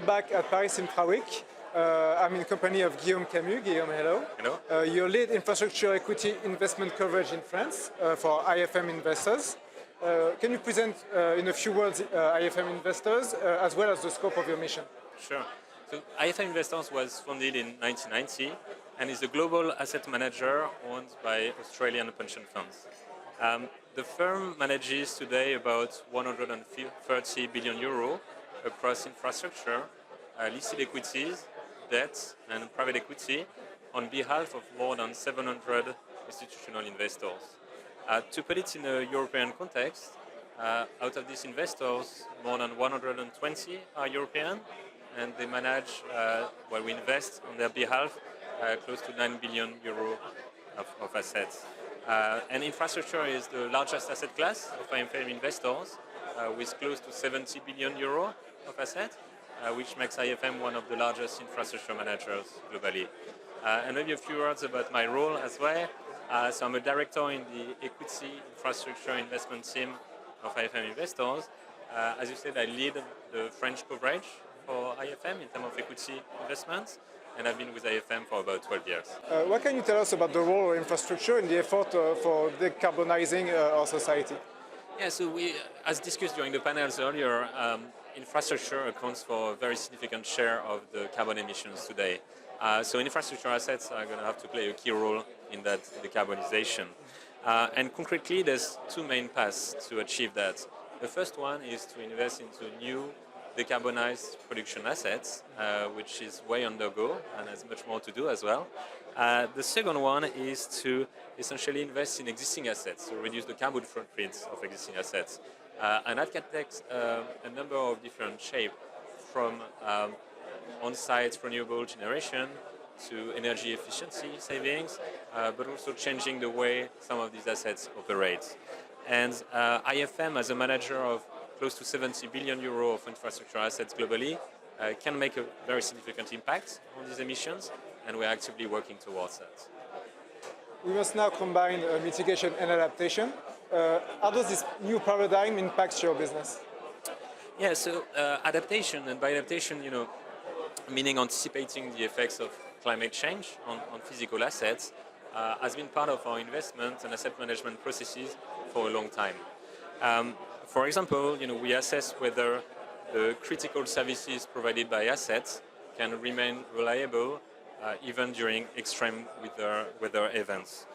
back at Paris INFRAWEEK. I'm in company of Guillaume Camus. Guillaume, hello. Hello. You lead infrastructure equity investment coverage in France for IFM investors. Can you present in a few words IFM investors as well as the scope of your mission? Sure. So IFM Investors was founded in 1990 and is a global asset manager owned by Australian pension funds. The firm manages today about 130 billion euro across infrastructure, listed equities, debt and private equity on behalf of more than 700 institutional investors. To put it in a European context, out of these investors, more than 120 are European, and they manage, we invest on their behalf, close to 9 billion euro of assets. And infrastructure is the largest asset class of IFM investors, with close to 70 billion euro of assets, which makes IFM one of the largest infrastructure managers globally. And maybe a few words about my role as well. So I'm a director in the equity infrastructure investment team of IFM Investors. As you said, I lead the French coverage for IFM in terms of equity investments, and I've been with IFM for about 12 years. What can you tell us about the role of infrastructure in the effort for decarbonizing our society? Yeah, so we, as discussed during the panels earlier, infrastructure accounts for a very significant share of the carbon emissions today. So infrastructure assets are going to have to play a key role in that decarbonization. And concretely, there's two main paths to achieve that. The first one is to invest into new decarbonized production assets, which is way undergo and has much more to do as well. The second one is to essentially invest in existing assets, to reduce the carbon footprint of existing assets. And that can take a number of different shapes, from on-site renewable generation to energy efficiency savings, but also changing the way some of these assets operate. And IFM, as a manager of close to 70 billion euro of infrastructure assets globally, can make a very significant impact on these emissions, and we're actively working towards that. We must now combine mitigation and adaptation. How does this new paradigm impact your business? Yeah, so adaptation, and by adaptation, meaning anticipating the effects of climate change on physical assets, has been part of our investment and asset management processes for a long time. For example, we assess whether the critical services provided by assets can remain reliable even during extreme weather events.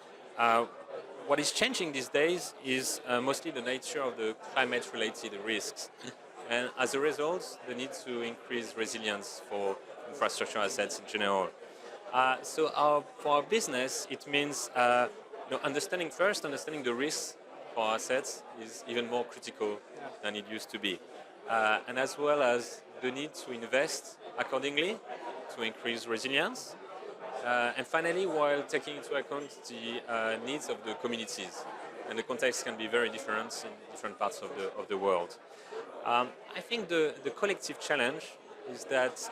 What is changing these days is mostly the nature of the climate-related risks. And as a result, the need to increase resilience for infrastructure assets in general. So for our business, it means understanding the risks for our assets is even more critical than it used to be. And as well as the need to invest accordingly to increase resilience. And finally, while taking into account the needs of the communities. And the context can be very different in different parts of the world. I think the collective challenge is that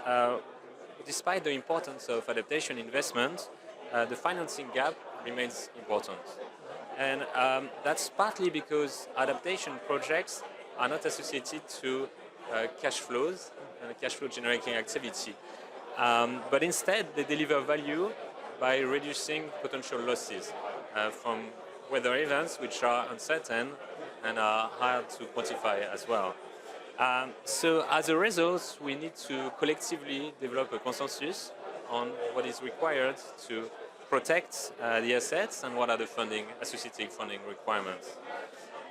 despite the importance of adaptation investment, the financing gap remains important. And that's partly because adaptation projects are not associated to cash flows and cash flow generating activity. But instead, they deliver value by reducing potential losses from weather events, which are uncertain and are hard to quantify as well. So as a result, we need to collectively develop a consensus on what is required to protect the assets and what are the associated funding requirements.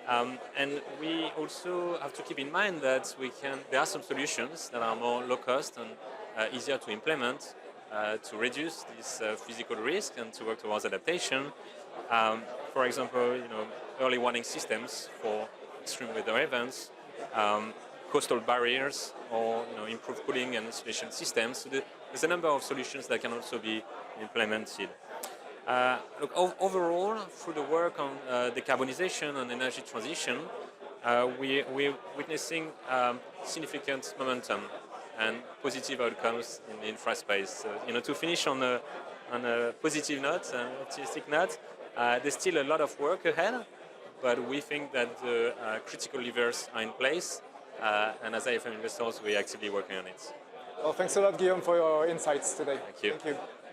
And we also have to keep in mind that there are some solutions that are more low cost and easier to implement to reduce this physical risk and to work towards adaptation. For example, early warning systems for extreme weather events, coastal barriers, or improved cooling and insulation systems. So there's a number of solutions that can also be implemented. Overall, through the work on decarbonization and energy transition, we're witnessing significant momentum and positive outcomes in the infra space. So, to finish on a positive note, an optimistic note, there's still a lot of work ahead, but we think that the critical levers are in place, and as IFM investors, we're actively working on it. Well, thanks a lot, Guillaume, for your insights today. Thank you. Thank you.